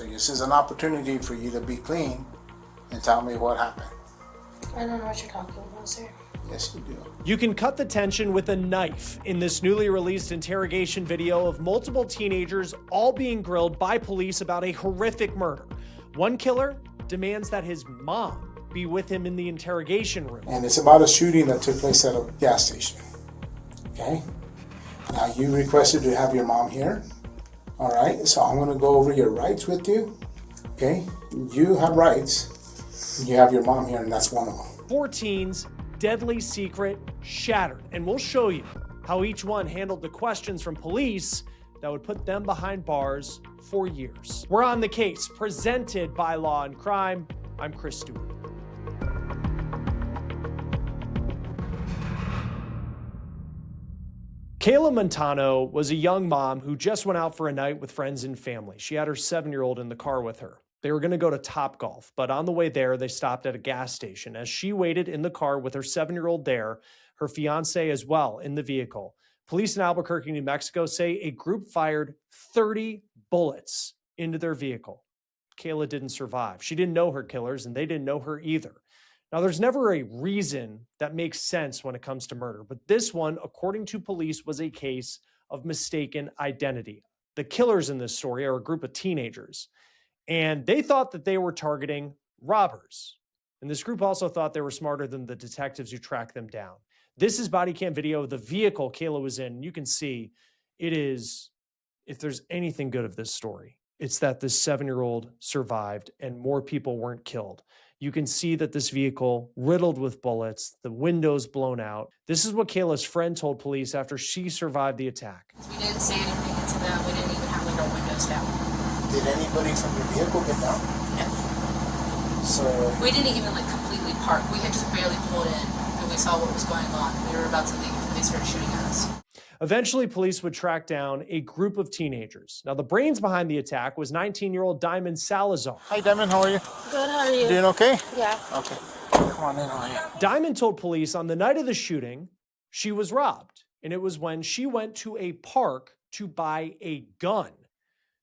So this is an opportunity for you to be clean and tell me what happened. I don't know what you're talking about, sir. Yes, you do. You can cut the tension with a knife in this newly released interrogation video of multiple teenagers all being grilled by police about a horrific murder. One killer demands that his mom be with him in the interrogation room. And it's about a shooting that took place at a gas station. Okay? Now you requested to have your mom here. All right, so I'm gonna go over your rights with you. Okay? You have rights. You have your mom here, and that's one of them. 4 teens, deadly secret shattered. And we'll show you how each one handled the questions from police that would put them behind bars for years. We're on the case, presented by Law&Crime. I'm Chris Stewart. Kayla Montano was a young mom who just went out for a night with friends and family. She had her 7-year-old in the car with her. They were going to go to Topgolf, but on the way there, they stopped at a gas station. As she waited in the car with her 7-year-old there, her fiance as well in the vehicle, police in Albuquerque, New Mexico say a group fired 30 bullets into their vehicle. Kayla didn't survive. She didn't know her killers, and they didn't know her either. Now, there's never a reason that makes sense when it comes to murder, but this one, according to police, was a case of mistaken identity. The killers in this story are a group of teenagers, and they thought that they were targeting robbers. And this group also thought they were smarter than the detectives who tracked them down. This is body cam video of the vehicle Kayla was in. You can see it is, if there's anything good of this story, it's that this 7-year-old survived and more people weren't killed. You can see that this vehicle riddled with bullets, the windows blown out. This is what Kayla's friend told police after she survived the attack. We didn't say anything to them. We didn't even have like our windows down. Did anybody from your vehicle get down? No. So We didn't even like completely park. We had just barely pulled in and we saw what was going on. We were about to leave and they started shooting at us. Eventually, police would track down a group of teenagers. Now, the brains behind the attack was 19-year-old Diamond Salazar. Hi, Diamond. How are you? Good, how are you? Doing okay? Yeah. Okay. Come on in. How are you? Diamond told police on the night of the shooting, she was robbed. And it was when she went to a park to buy a gun.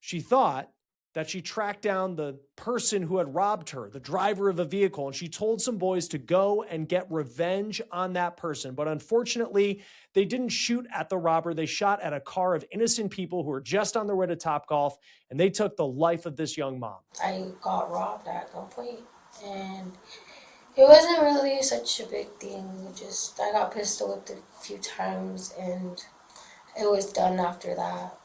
She thought that she tracked down the person who had robbed her, the driver of a vehicle, and she told some boys to go and get revenge on that person. But unfortunately, they didn't shoot at the robber. They shot at a car of innocent people who were just on their way to Topgolf, and they took the life of this young mom. I got robbed at gunpoint, and it wasn't really such a big thing. I got pistol whipped a few times, and it was done after that.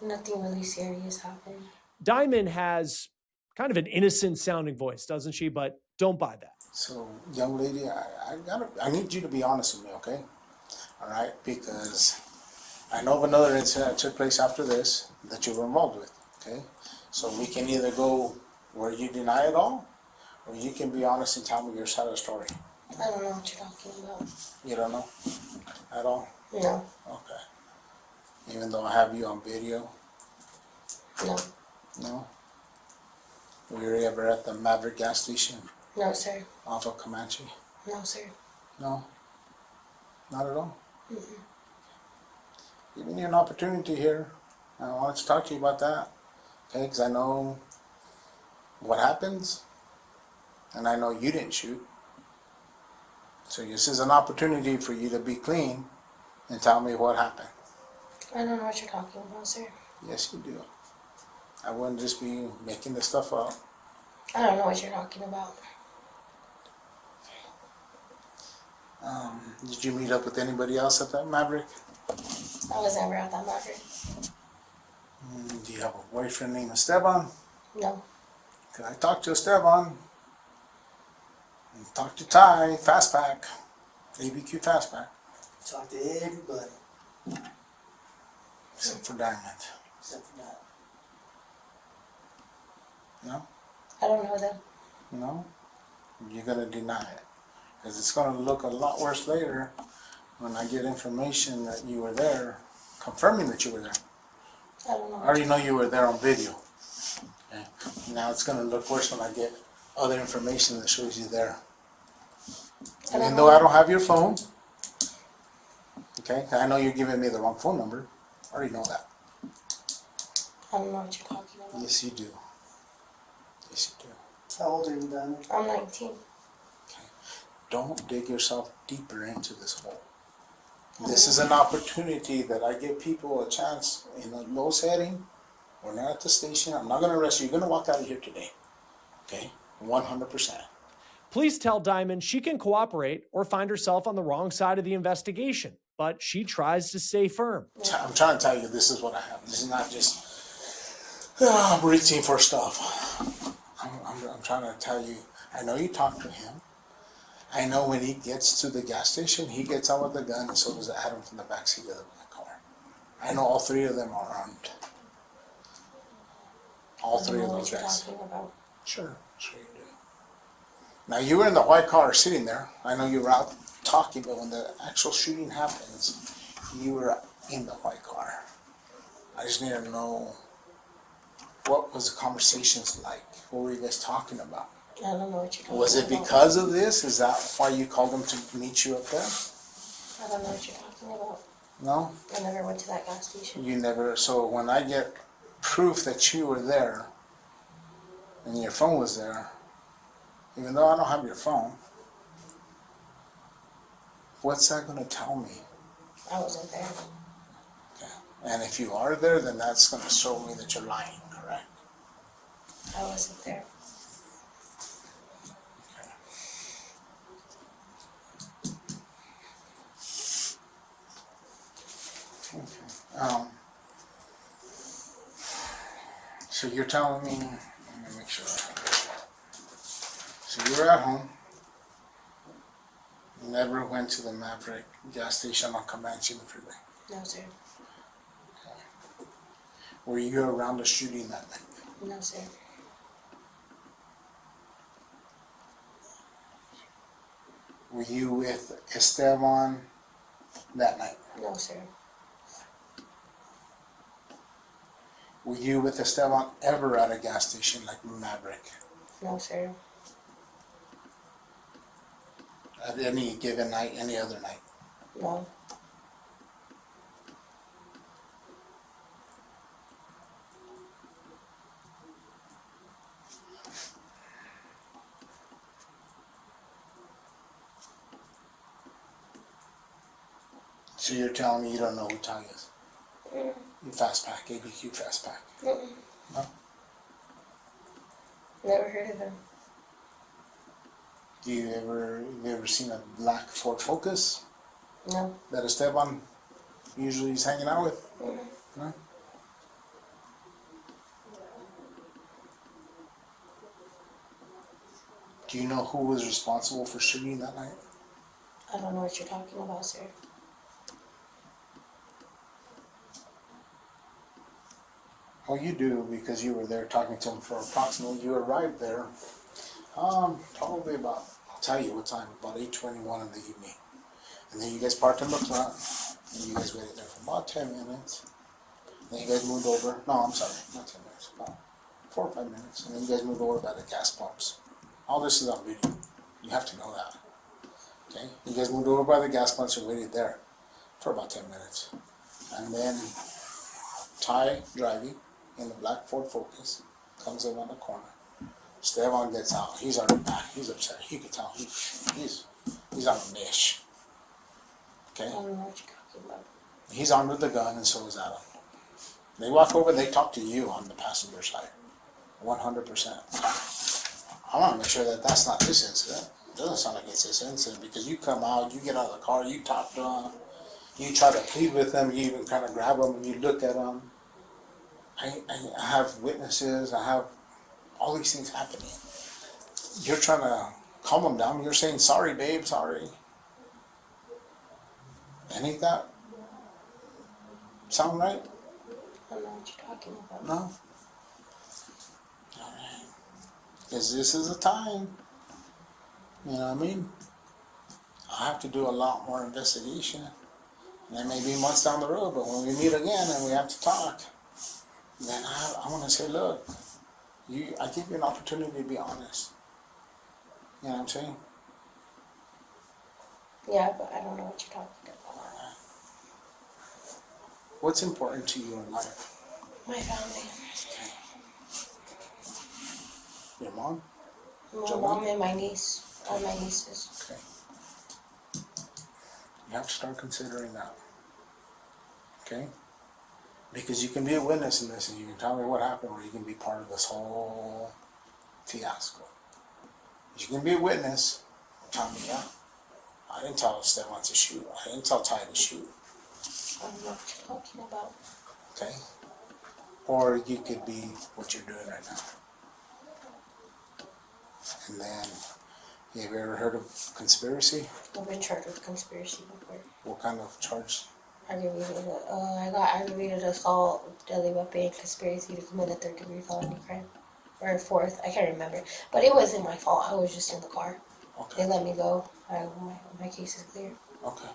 Nothing really serious happened. Diamond has kind of an innocent sounding voice, doesn't she? But don't buy that. So, young lady, I need you to be honest with me, okay? All right, because I know of another incident that took place after this that you were involved with, okay? So we can either go where you deny it all, or you can be honest and tell me your side of the story. I don't know what you're talking about. You don't know at all? No. Okay. Even though I have you on video? No. No? Were you ever at the Maverick gas station No, sir. off of Comanche? No, sir. No? Not at all? Mm-mm. Giving you an opportunity here. I wanted to talk to you about that. Okay, because I know what happens, and I know you didn't shoot. So this is an opportunity for you to be clean and tell me what happened. I don't know what you're talking about, sir. Yes, you do. I wouldn't just be making this stuff up. I don't know what you're talking about. Did you meet up with anybody else at that Maverick? I was never at that Maverick. Do you have a boyfriend named Estevan? No. Could I talk to Estevan? And talk to Ty, Fastpack, ABQ Fastpack. Talk to everybody Except for Diamond. except for that. No? I don't know them. No? You're going to deny it. Because it's going to look a lot worse later when I get information that you were there, confirming that you were there. I don't know. I already know you were there on video. Okay. Now it's going to look worse when I get other information that shows you there. Even though I don't have your phone, okay, I know you're giving me the wrong phone number. I already know that. I don't know what you're talking about. Yes, you do. Yes, you do. How old are you, Diamond? I'm 19. Don't dig yourself deeper into this hole. This is an opportunity that I give people a chance in a low setting. We're not at the station. I'm not going to arrest you. You're going to walk out of here today. Okay? 100%. Police tell Diamond she can cooperate or find herself on the wrong side of the investigation, but she tries to stay firm. I'm trying to tell you, this is what I have. This is not just reaching for stuff. I'm trying to tell you, I know you talked to him. I know when he gets to the gas station, he gets out with the gun, and so does Adam from the backseat of the car. I know all three of them are armed. All three of those guys. Talking about. Sure you do. Now you were in the white car sitting there. I know you were out talking, but when the actual shooting happens, you were in the white car. I just need to know, what was the conversations like? What were you guys talking about? I don't know what you're talking about. Was it because of this? Is that why you called them to meet you up there? I don't know what you're talking about. No? I never went to that gas station. You never, so when I get proof that you were there and your phone was there, even though I don't have your phone, what's that going to tell me? I wasn't there. Okay. And if you are there, then that's going to show me that you're lying, correct? I wasn't there. So you're telling me, let me make sure. So you were at home, never went to the Maverick gas station on Comanche Freeway. No, sir. Were you around the shooting that night? No, sir. Were you with Estevan that night? No, sir. Were you with Estevan ever at a gas station like Maverick? No, sir. At any given night, any other night? No. So you're telling me you don't know who Ty is? You fast pack, ABQ fast pack. Mm-mm. No? Never heard of him. You ever seen a black Ford Focus No. that Esteban usually is hanging out with? Mm-mm. No? Do you know who was responsible for shooting that night? I don't know what you're talking about, sir. Well, you do, because you were there talking to him for approximately, you arrived there, probably about, I'll tell you what time, about 8:21 in the evening. And then you guys parked in the front, and you guys waited there for about 10 minutes. Then you guys moved over, no, I'm sorry, not 10 minutes, about 4 or 5 minutes. And then you guys moved over by the gas pumps. All this is on video. You have to know that. Okay? You guys moved over by the gas pumps and waited there for about 10 minutes. And then Ty driving in the black Ford Focus comes around the corner. Estevan gets out. He's already back. He's upset. You can tell he's on a niche. Okay? I don't know what you're talking about. He's armed with the gun, and so is Adam. They walk over and they talk to you on the passenger side. 100%. I want to make sure that that's not this incident. It doesn't sound like it's this incident, because you come out, you get out of the car, you talk to him, you try to plead with them, you even kind of grab them and you look at them. I have witnesses, I have all these things happening. You're trying to calm them down. You're saying, sorry, babe, sorry. Any of that sound right? I don't know what you're talking about. No? Alright. Because this is a time, you know what I mean? I have to do a lot more investigation. And it may be months down the road, but when we meet again and we have to talk, then I want to say, look, I give you an opportunity to be honest. You know what I'm saying? Yeah, but I don't know what you're talking about. What's important to you in life? My family. Your mom? My Joanne? mom and my niece. All my nieces. Okay. You have to start considering that. Okay? Because you can be a witness in this and you can tell me what happened, or you can be part of this whole fiasco. You can be a witness and tell me, yeah, I didn't tell Estevan to shoot. I didn't tell Ty to shoot. I don't know what you're talking about. Okay? Or you could be what you're doing right now. And then, have you ever heard of conspiracy? I've been charged with conspiracy before. What kind of charge? I got aggravated assault, deadly weapon, conspiracy to commit a third-degree felony crime. Or a fourth, I can't remember. But it wasn't my fault, I was just in the car. They Okay. let me go. My case is clear. Okay.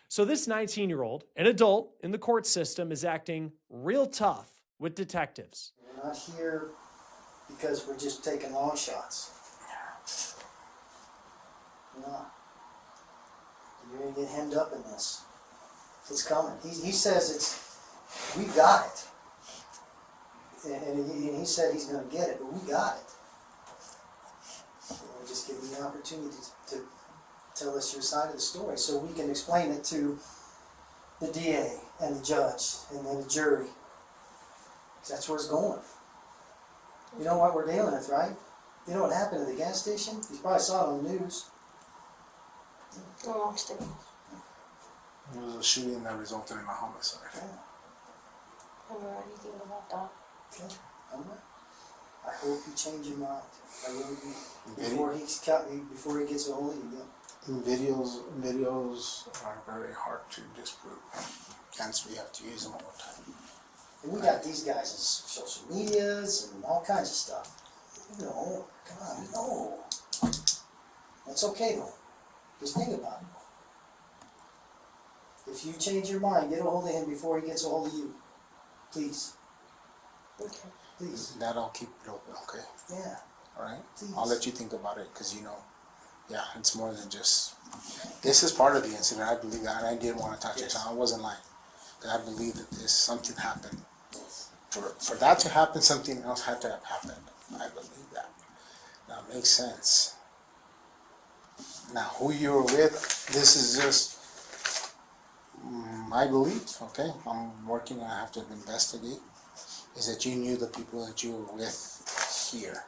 So this 19-year-old, an adult in the court system, is acting real tough with detectives. We're not here because we're just taking long shots. We're not. You're gonna get hemmed up in this. It's coming. He says we got it. And he said he's gonna get it, but we got it. So we're just giving you the opportunity to tell us your side of the story so we can explain it to the DA and the judge and then the jury. That's where it's going. You know what we're dealing with, right? You know what happened at the gas station? You probably saw it on the news. No, I'm still. It was a shooting that resulted in a homicide. I don't know anything about that. Okay. I hope you change your mind. I really do. Vid- Before he gets a hold of you. Videos are very hard to disprove. Hence, we have to use them all the time. And we got these guys in social medias and all kinds of stuff. No, come on, no. That's okay though. Just think about it. If you change your mind, get a hold of him before he gets a hold of you. Please. Okay. Please. That I'll keep it open, okay? Yeah. Alright? Please. I'll let you think about it, because yeah, it's more than just, this is part of the incident, I believe that, and I did want to touch it, I wasn't lying. I believe that something happened. Yes. For that to happen, something else had to have happened. I believe that. Now, it makes sense. Now, who you were with, this is just my belief, okay? I'm working, I have to investigate. Is that you knew the people that you were with here?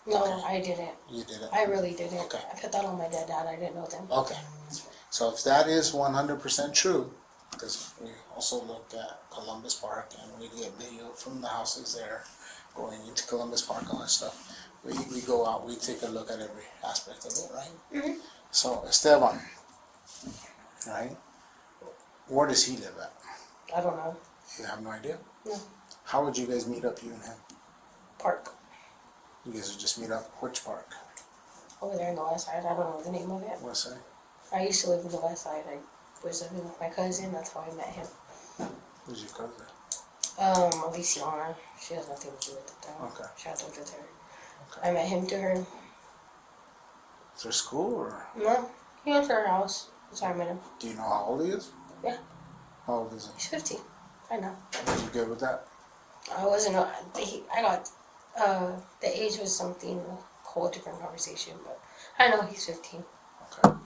No, Okay. I didn't. You didn't? I really didn't. Okay. I put that on my dead dad. I didn't know them. Okay. So if that is 100% true, because we also look at Columbus Park and we get video from the houses there, going into Columbus Park, all that stuff. We go out, we take a look at every aspect of it, right? Mm-hmm. So Estevan, right? Where does he live at? I don't know. You have no idea? No. How would you guys meet up, you and him? Park. You guys would just meet up, which park? Over there on the west side. I don't know the name of it. What's that? I used to live in the west side. I was living with my cousin. That's how I met him. Who's your cousin? Alicia. She has nothing to do with it though. Okay. She has nothing to do with her. Okay. I met him through her. Through school, or No, he went to her house. That's how I met him. do you know how old he is? Yeah. How old is he? He's 15. I know. Are you good with that? I wasn't. I got. The age was something, a whole different conversation. But I know he's 15. Okay.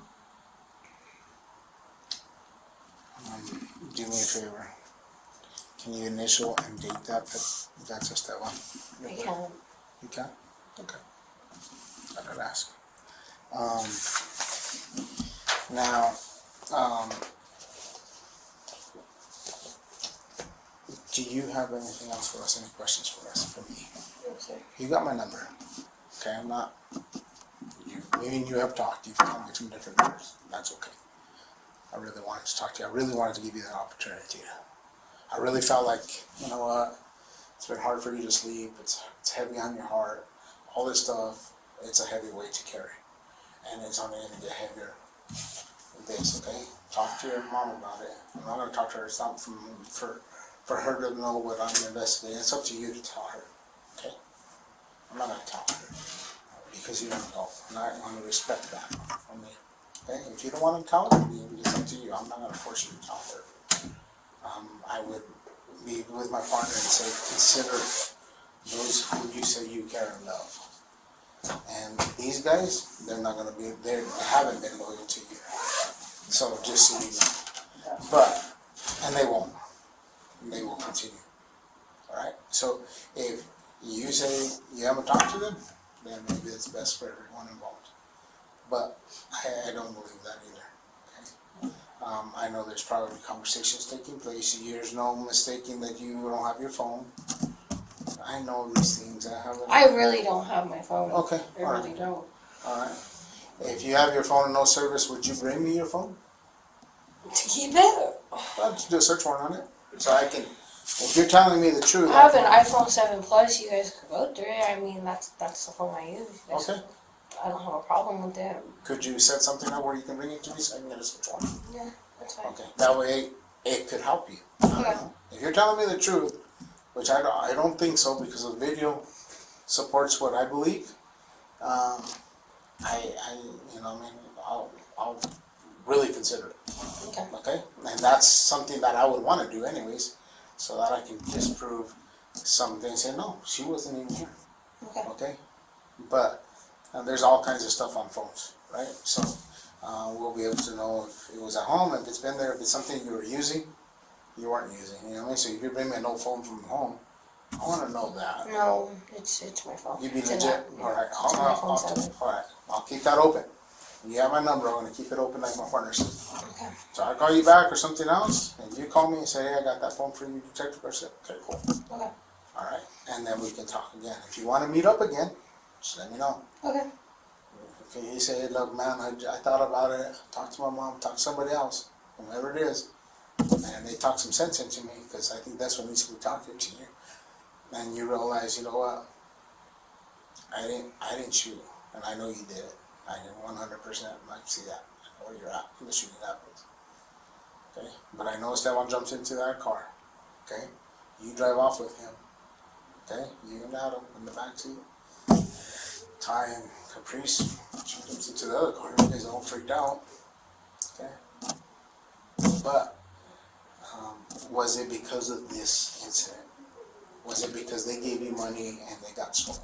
Do me a favor. Can you initial and date that? That's just that one. I can't. You can? Okay. I could ask. Now, do you have anything else for us? Any questions for us, for me? No, sir. You got my number. Okay, I'm not. Me and you have talked. You've called me from different numbers. That's okay. I really wanted to talk to you. I really wanted to give you that opportunity. I really felt like, you know what, it's been hard for you to sleep. It's heavy on your heart. All this stuff, it's a heavy weight to carry. And it's only going to get heavier with this, okay? Talk to your mom about it. I'm not going to talk to her. It's not for her to know what I'm investigating. It's up to you to tell her, okay? I'm not going to tell her because you don't know. And I want to respect that from me. Okay? If you don't want to tell her, it's up to you. I'm not going to force you to tell her. I would be with my partner and say, consider those who you say you care and love. And these guys, they're not gonna be, they haven't been loyal to you. So just so you know. But, and they won't. They will continue. Alright? So if you say you haven't talked to them, then maybe it's best for everyone involved. But I don't believe that either. Okay? I know there's probably conversations taking place. There's no mistaking that you don't have your phone. I know these things. I really don't have my phone. Okay, I really don't. Alright. If you have your phone and no service, would you bring me your phone? To keep it? I'll just do a search warrant on it. So I can, if you're telling me the truth. I have an iPhone 7 Plus. You guys could go through it. I mean, that's the phone I use. You guys Okay. I don't have a problem with it. Could you set something up where you can bring it to me so I can get a search warrant? Yeah, that's fine. Okay. That way it could help you. Okay. If you're telling me the truth, which I don't think so because the video supports what I believe, I'll really consider it. Okay. Okay? And that's something that I would want to do anyways, so that I can disprove something and say, no, she wasn't even here. Okay. Okay? But there's all kinds of stuff on phones, right? So we'll be able to know if it was at home, if it's been there, if it's something you were using, you weren't using. You know what I mean? So if you bring me an old phone from home, I want to know that. No, it's my phone. You be It's in legit? that- Alright, It's an iPhone 7. alright. I'll keep that open. You have my number, I'm gonna keep it open like my partner says. Okay. So I call you back or something else, and you call me and say, hey, I got that phone for you, protect the person. Okay, cool. Okay. Alright, and then we can talk again. If you wanna meet up again, just let me know. Okay. Okay, you say, hey, look, man, I thought about it, talk to my mom, talk to somebody else, whomever it is, and they talk some sense into me, because I think that's what needs to be talking to you. And you realize, you know what, I didn't shoot, and I know you did it. I didn't 100% like see that. I know where you're at when the shooting happens. Okay, but I know Estevan jumps into that car. Okay, you drive off with him. Okay, you and Adam in the back seat. Ty and Caprice jumps into the other car. You guys all freaked out. Okay, but was it because of this incident? Was it because they gave you money and they got stolen?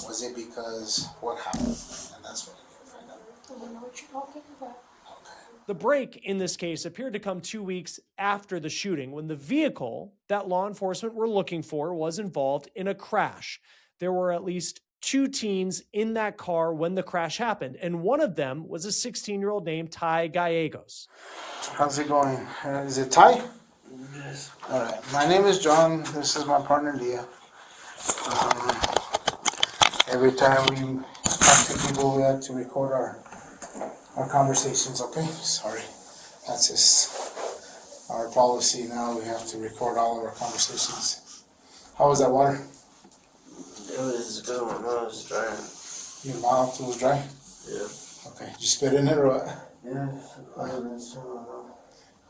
Was it because what happened? And that's what I need to find out. I don't know what you're talking about. Okay. The break in this case appeared to come 2 weeks after the shooting when the vehicle that law enforcement were looking for was involved in a crash. There were at least 2 teens in that car when the crash happened, and one of them was a 16-year-old named Ty Gallegos. How's it going? Is it Ty? Yes. All right. My name is John. This is my partner, Leah. Every time we talk to people, we have to record our conversations, okay? Sorry. That's just our policy now. We have to record all of our conversations. How was that water? It was good. My mouth was dry. Your mouth was dry? Yeah. Okay. Did you spit in it or what? Yeah. I haven't seen my mouth.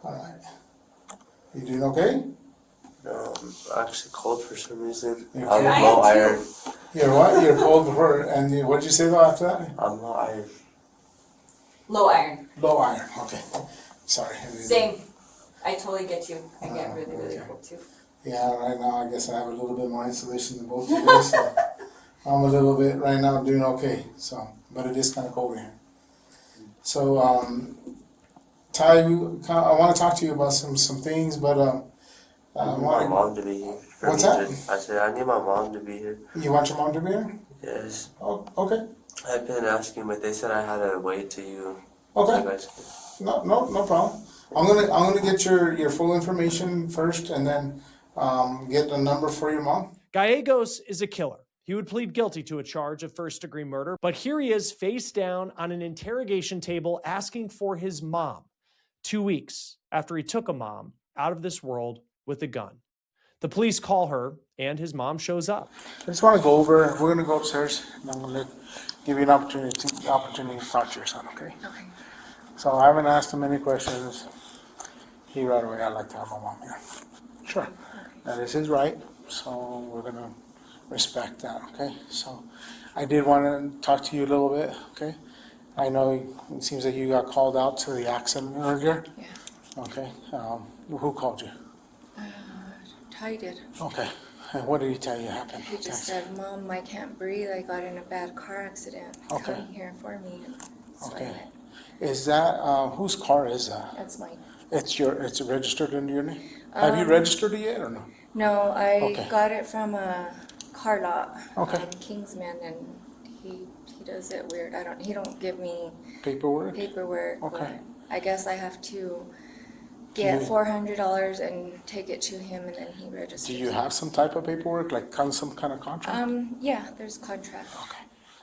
All right. You doing okay? No, I'm actually cold for some reason. You're I'm cold? low iron. You're what? You're cold before, and what did you say though after that? I'm low iron. Low iron. Low iron. Okay. Sorry. Same. I totally get you. I get really, really okay. cold too. Yeah, right now I guess I have a little bit more insulation than both of you guys, so I'm a little bit right now doing okay. So, but it is kind of cold in here. So, Ty, I want to talk to you about some things, but I need my mom to be here. What's that? I said I need my mom to be here. You want your mom to be here? Yes. Oh, okay. I've been asking, but they said I had to wait till you. Okay. You guys could. No problem. I'm gonna get your full information first, and then get a number for your mom. Gallegos is a killer. He would plead guilty to a charge of first-degree murder, but here he is face down on an interrogation table asking for his mom 2 weeks after he took a mom out of this world with a gun. The police call her, and his mom shows up. I just want to go over. We're gonna go upstairs, and I'm gonna give you an opportunity to talk to your son. Okay. Okay. So I haven't asked him any questions. He right away, I'd like to have my mom here. Sure. That is his right, so we're gonna respect that, okay? So I did want to talk to you a little bit, okay? I know it seems that you got called out to the accident earlier. Yeah. Okay, who called you? Ty did. Okay, And what did he tell you happened? He just said, Mom, I can't breathe. I got in a bad car accident. Okay. Come here for me. So I Okay. went. Is that, whose car is that? That's mine. It's registered under your name? Have you registered it yet or no? No, I Okay. got it from a car lot. Okay. Kingsman, and he does it weird. He don't give me Paperwork? paperwork. Okay. But I guess I have to get You- $400 and take it to him, and then he registers. Do you have some type of paperwork, like some kind of contract? Yeah, there's contract. Okay.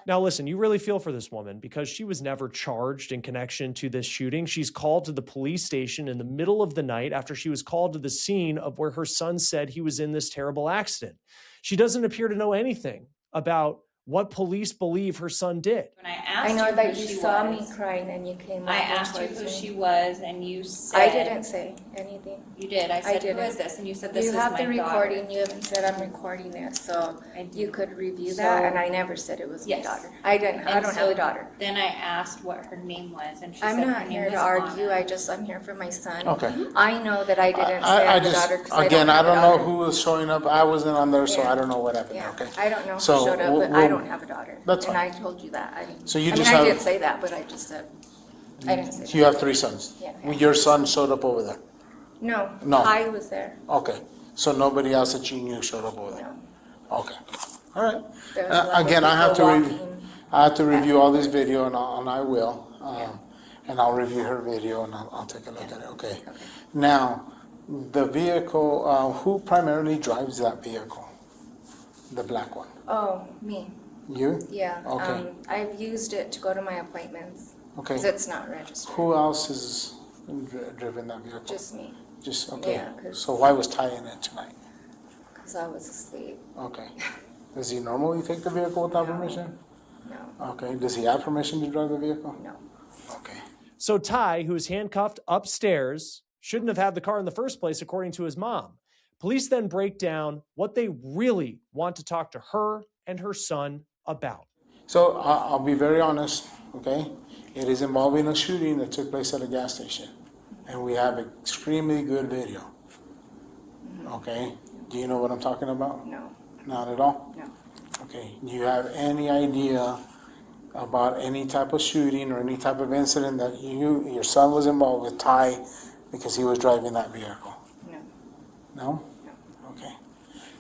Now, listen, you really feel for this woman because she was never charged in connection to this shooting. She's called to the police station in the middle of the night after she was called to the scene of where her son said he was in this terrible accident. She doesn't appear to know anything about what police believe her son did. When I asked I know you that who you she saw was, me crying and you came I over asked you towards who me. she was, and you said I didn't say anything. You did. I said, didn't. "Who is this?" And you said, "This You is have my the daughter." recording, you haven't said I'm recording it, so I do. you could review So- that, and I never said it was my Yes. daughter. I don't And have so a daughter. Then I asked what her name was, and she I'm said her not name here was to argue, Anna. I'm here for my son. Okay. I know that I didn't say I I have a just, daughter, because again, I have a don't know daughter. who was showing up. I wasn't on there, so Yeah. I don't know what happened, Yeah, okay? I don't know who So, showed up, but we'll- I don't have a daughter. That's And fine. I told you that. So you I just mean, I have- did say that, but I just said, I didn't say that. You have 3 sons? Yeah. Your son showed up over there? No, No. I was there. Okay, so nobody else that you knew showed up over there? No. Okay, all right. There was a lot of Again, I have to people review, walking. I have to review all this video, and I will. And I'll review her video, and I'll take a look at it, okay? Now, the vehicle, who primarily drives that vehicle? The black one? Oh, me. You? Yeah. Okay. I've used it to go to my appointments Okay. because it's not registered. Who else has driven that vehicle? Just me, Just, okay. Yeah, 'cause- So why was Ty in it tonight? because I was asleep. Okay. Does he normally take the vehicle without permission? No, Okay. Does he have permission to drive the vehicle? no. Okay. So Ty, who is handcuffed upstairs, shouldn't have had the car in the first place, according to his mom. Police then break down what they really want to talk to her and her son about. So I'll be very honest, okay? It is involving a shooting that took place at a gas station. And we have extremely good video. Okay? Do you know what I'm talking about? No, Not at all? no. Okay. Do you have any idea about any type of shooting or any type of incident that your son was involved with Ty because he was driving that vehicle? No. No? Okay.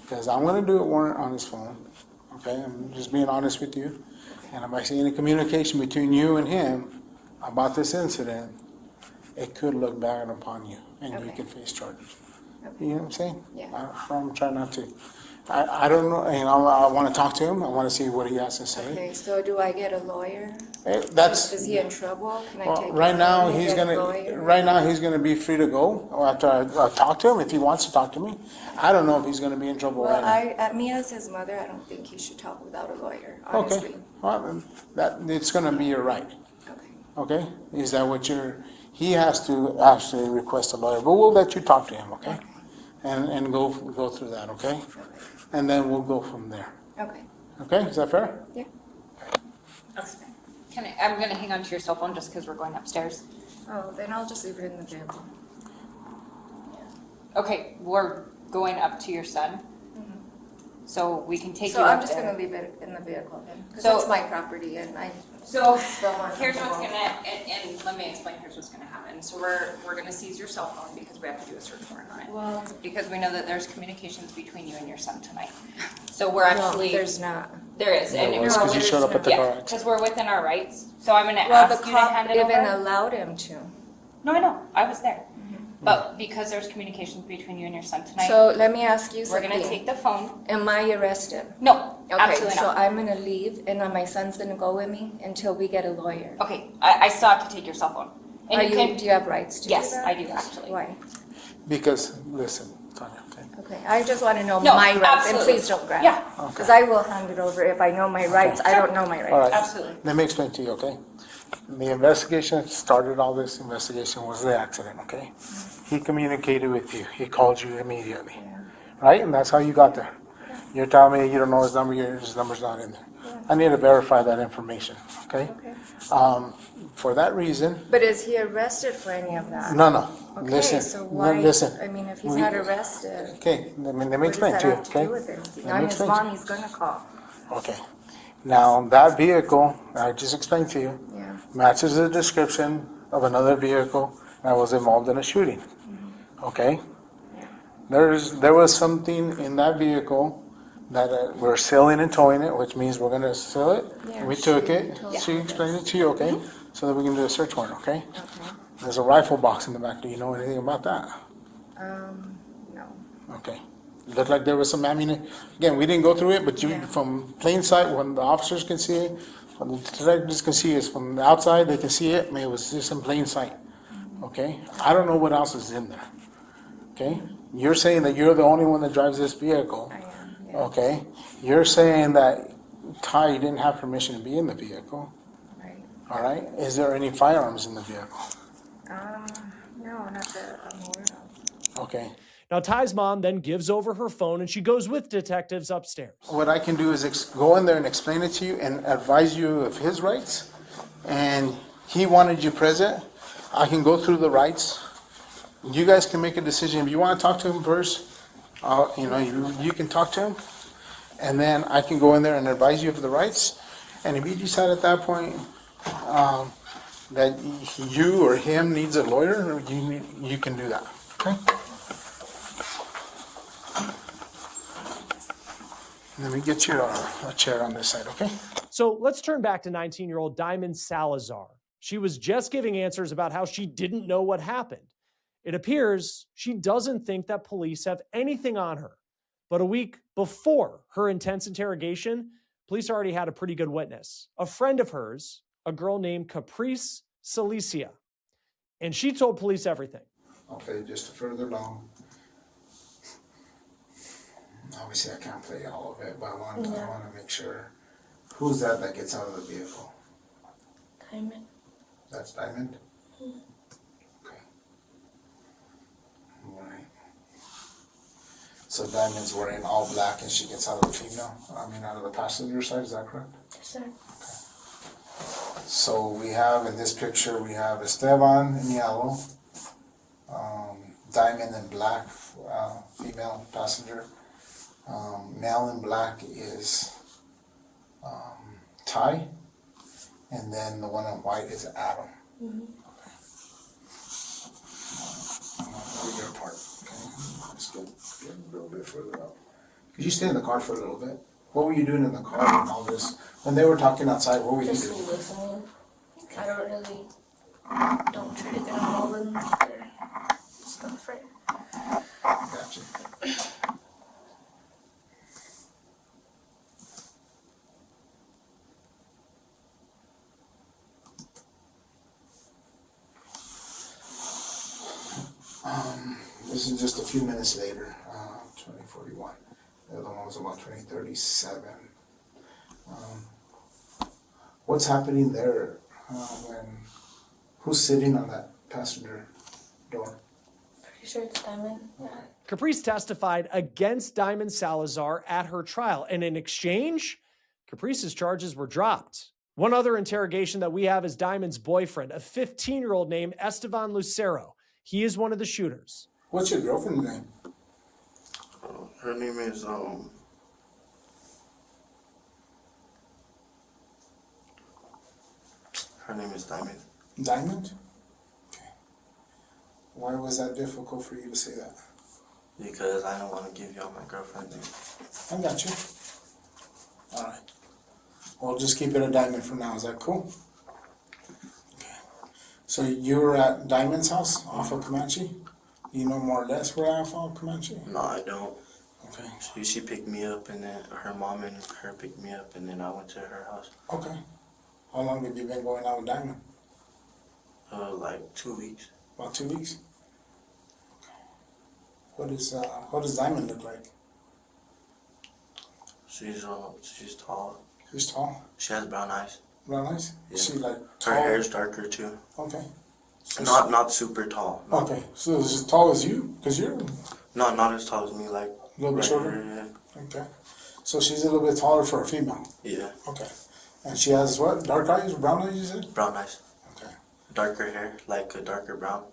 Because I'm gonna do a warrant on his phone, okay? I'm just being honest with you. And if I see any communication between you and him about this incident, it could look bad upon you and you Okay. could face charges. Okay. You know what I'm saying? Yeah. I'm trying not to. I don't know, I wanna talk to him, I wanna see what he has to say. Okay, so do I get a lawyer? That's. Is he in trouble? Can I Well, take right him now, and he's get a gonna, lawyer? right now, he's gonna be free to go after I talk to him, if he wants to talk to me. I don't know if he's gonna be in trouble right Well, now. me as his mother, I don't think he should talk without a lawyer, Okay, honestly. well, then, it's gonna be your right, Okay. okay? Is that what he has to actually request a lawyer, but we'll let you talk to him, okay? And go through that, okay? And then we'll go from there, Okay. okay? Is that fair? Yeah. I'm gonna hang on to your cell phone just because we're going upstairs. Oh, then I'll just leave it in the vehicle. Okay, we're going up to your son, so we can take you So up I'm just there. gonna leave it in the vehicle then, because So- it's my property and I So don't want here's him to what's go. gonna, and let me explain, here's what's gonna happen. So we're gonna seize your cell phone because we have to do a search warrant on it. Well, Because we know that there's communications between you and your son tonight. So we're no, actually, there's not. there is, and There was, 'cause you showed up at the car yeah, accident. because we're within our rights. So I'm gonna Well, the ask you to cop hand it even over. allowed him to. No, I know, I was there. But because there's communications between you and your son tonight, So let me ask you we're something. gonna take the phone. Am I arrested? No, Okay, absolutely so not. I'm gonna leave and my son's gonna go with me until we get a lawyer. Okay, I still have to take your cell phone. And Are you you, can, do you have rights to do that? yes, I do actually. Why? Because, listen, Tanya, okay? Okay, I just wanna know No, my rights and absolutely. please don't grab. Yeah. Because I will hand it over if I know my rights. I don't know my rights. All right. Absolutely. Let me explain to you, okay? The investigation started, all this investigation was the accident, okay? He communicated with you, he called you immediately, right? And that's how you got there. You're telling me you don't know his number, his number's not in there. I need to verify that information, okay? Okay. For that reason, But is he arrested for any of that? no, Okay, listen, so no, why, listen. I mean, if he's We- not arrested, Okay, let me what does explain that to you, have to okay? do with anything? Let I'm me his explain to mom, he's gonna call. Okay. Now, that vehicle, I just explained to you, Yeah. matches the description of another vehicle that was involved in a shooting. Okay? There was something in that vehicle that we're sealing and towing it, which means we're gonna seal it. Yeah, We took she it, told she me explained this. it to you, okay? So that we can do a search warrant, okay? Okay. There's a rifle box in the back. Do you know anything about that? No. Okay. Looked like there was some ammunition. Again, we didn't go through it, but you, Yeah. from plain sight, when the officers can see it, when the detectives can see it, from the outside, they can see it, I mean, it was just in plain sight. Okay? I don't know what else is in there. Okay? You're saying that you're the only one that drives this vehicle. I am, yeah. Okay? You're saying that Ty didn't have permission to be in the vehicle. Right. All right? Is there any firearms in the vehicle? No, not that I'm aware of. Okay. Now, Ty's mom then gives over her phone and she goes with detectives upstairs. What I can do is go in there and explain it to you and advise you of his rights. And he wanted you present. I can go through the rights. You guys can make a decision. If you want to talk to him first, you can talk to him. And then I can go in there and advise you of the rights. And if you decide at that point that you or him needs a lawyer, you can do that. Okay? Let me get you a chair on this side, okay? So let's turn back to 19-year-old Diamond Salazar. She was just giving answers about how she didn't know what happened. It appears she doesn't think that police have anything on her. But a week before her intense interrogation, police already had a pretty good witness. A friend of hers, a girl named Caprice Celicia. And she told police everything. I'll play just further along. Obviously, I can't play all of it, but I want to make sure. Who's that gets out of the vehicle? Diamond. That's Diamond? Okay. All right. So Diamond's wearing all black and she gets out of the passenger side, is that correct? Yes, sir. So we have, in this picture, we have Estevan in yellow, Diamond in black, female passenger. Male in black is Ty, and then the one in white is Adam. We're gonna part. Okay, let's get a little bit further out. Could you stay in the car for a little bit? What were you doing in the car and all this? When they were talking outside, what were you Just doing? listening. I don't try to get involved in their stuff, right? Gotcha. This is just a few minutes later, 2041. The other one was about 2037. What's happening there who's sitting on that passenger door? Pretty sure it's Diamond. Yeah. Caprice testified against Diamond Salazar at her trial, and in exchange, Caprice's charges were dropped. One other interrogation that we have is Diamond's boyfriend, a 15-year-old named Estevan Lucero. He is one of the shooters. What's your girlfriend's name? Her name is Diamond. Diamond? Okay. Why was that difficult for you to say that? Because I don't want to give y'all my girlfriend name. I got you. All right. We'll just keep it a Diamond for now. Is that cool? Okay. So you were at Diamond's house off of Comanche? You know more or less where off of Comanche? No, I don't. Okay. She picked me up, and then her mom and her picked me up, and then I went to her house. Okay. How long have you been going out with Diamond? Like 2 weeks. About 2 weeks? Okay. What does Diamond look like? She's tall. She's tall? She has brown eyes. Brown eyes? Yeah. Is she like Her tall? hair's darker too. Okay. So Not super tall. No. Okay. So is as tall as you? Because you're Not as tall as me. Like a little bit right shorter? here, yeah. Okay. So she's a little bit taller for a female. Yeah. Okay. And she has what? Dark eyes, brown eyes, you said? Brown eyes. Okay. Darker hair, like a darker brown.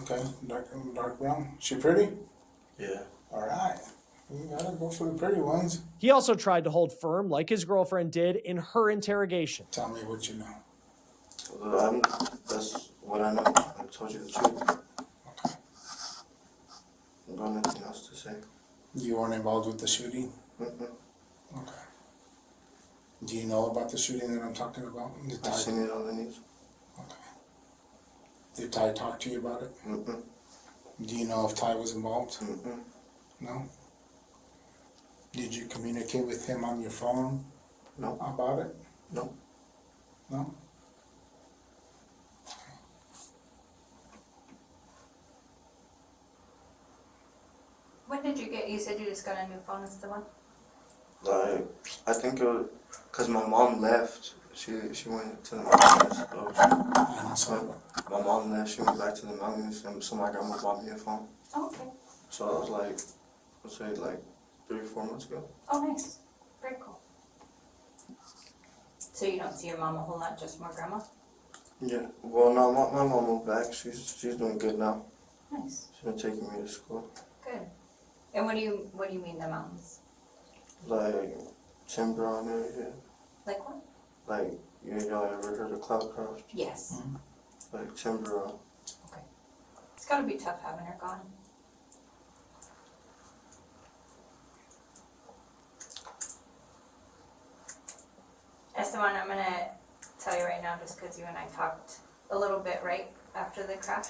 Okay. Dark brown. She pretty? Yeah. All right. You gotta go for the pretty ones. He also tried to hold firm, like his girlfriend did in her interrogation. Tell me what you know. Well, that's what I know. I told you the truth. Okay. I don't have anything else to say. You weren't involved with the shooting? Mm-mm. Okay. Do you know about the shooting that I'm talking about? I've seen it on the news. Okay. Did Ty talk to you about it? Mm-mm. Do you know if Ty was involved? Mm-mm. No? Did you communicate with him on your phone? No. About it? No. No? When did you get, you said you just got a new phone, Estevan? Like, I think it was because my mom left. She went to the mountains. So my mom left. She went back to the mountains, and so my grandma bought me a phone. Oh, okay. So I was like, let's say like 3 or 4 months ago. Oh, nice. Very cool. So you don't see your mom a whole lot, just more grandma? Yeah. Well, no, my mom moved back. She's doing good now. Nice. She's been taking me to school. Good. And what do you mean the mountains? Like timber on area. Like what? Like y'all ever heard of Cloudcroft? Yes. Like timber on. Okay. It's gotta be tough having her gone. Esteban, I'm gonna tell you right now, just because you and I talked a little bit right after the crash.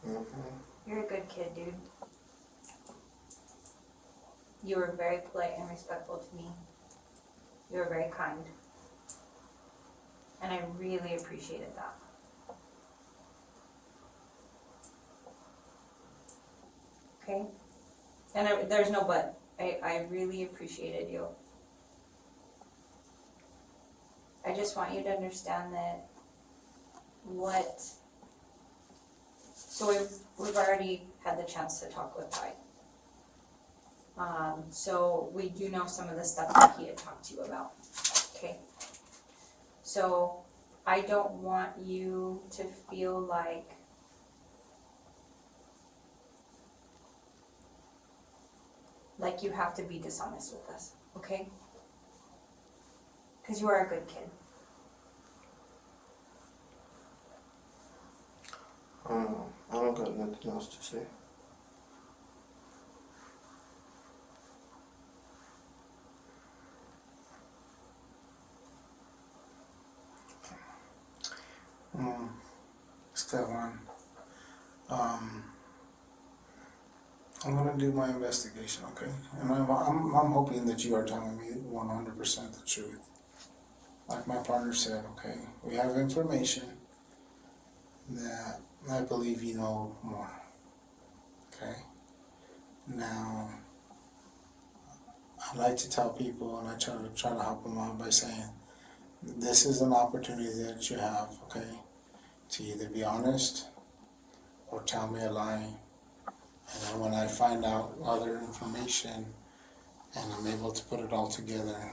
Mm-hmm. You're a good kid, dude. You were very polite and respectful to me. You were very kind. And I really appreciated that. Okay? And there's no but. I really appreciated you. I just want you to understand that so we've already had the chance to talk with Ty. So we do know some of the stuff that he had talked to you about, okay? So I don't want you to feel like you have to be dishonest with us, okay? Because you are a good kid. I don't got nothing else to say. Estevan, I'm gonna do my investigation, okay? And I'm hoping that you are telling me 100% the truth. Like my partner said, okay, we have information that I believe you know more, okay? Now, I like to tell people, and I try to help them out by saying, this is an opportunity that you have, okay, to either be honest or tell me a lie. And then when I find out other information and I'm able to put it all together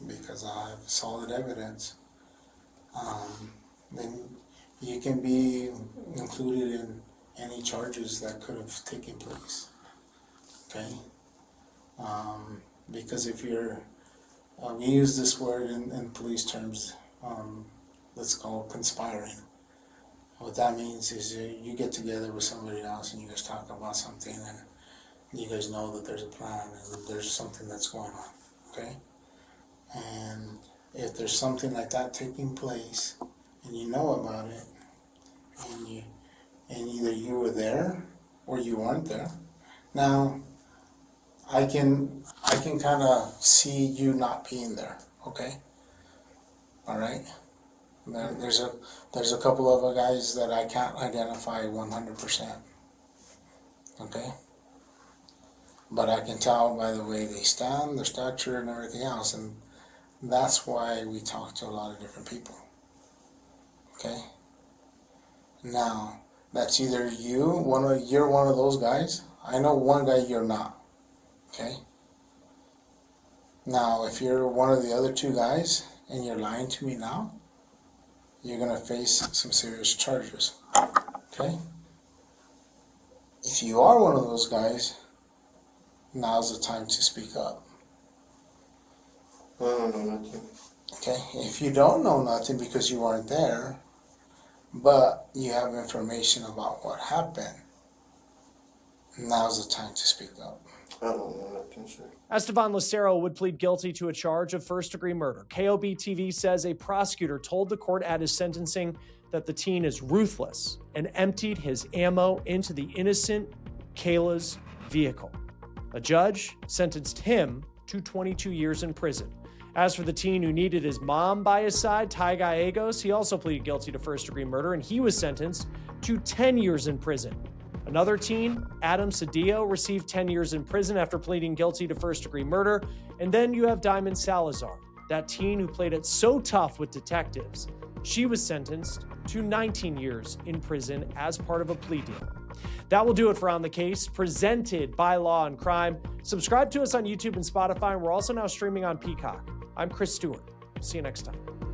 because I have solid evidence, then you can be included in any charges that could have taken place, okay? Because if you're, we use this word in police terms, let's call it conspiring. What that means is you get together with somebody else and you guys talk about something and you guys know that there's a plan and there's something that's going on, okay? And if there's something like that taking place and you know about it and either you were there or you weren't there. Now, I can kind of see you not being there, okay? All right? There's a couple of guys that I can't identify 100%, okay? But I can tell by the way they stand, their stature, and everything else, and that's why we talk to a lot of different people, okay? Now, that's either you're one of those guys. I know one guy you're not, okay? Now, if you're one of the other two guys and you're lying to me now, you're gonna face some serious charges, okay? If you are one of those guys, now's the time to speak up. I don't know nothing. Okay, if you don't know nothing because you weren't there, but you have information about what happened, now's the time to speak up. I don't know nothing, sir. Estevan Lucero would plead guilty to a charge of first-degree murder. KOB TV says a prosecutor told the court at his sentencing that the teen is ruthless and emptied his ammo into the innocent Kayla's vehicle. A judge sentenced him to 22 years in prison. As for the teen who needed his mom by his side, Gallegos, he also pleaded guilty to first-degree murder, and he was sentenced to 10 years in prison. Another teen, Adam Cedillo, received 10 years in prison after pleading guilty to first-degree murder. And then you have Diamond Salazar, that teen who played it so tough with detectives. She was sentenced to 19 years in prison as part of a plea deal. That will do it for On the Case, presented by Law&Crime. Subscribe to us on YouTube and Spotify, and we're also now streaming on Peacock. I'm Chris Stewart. See you next time.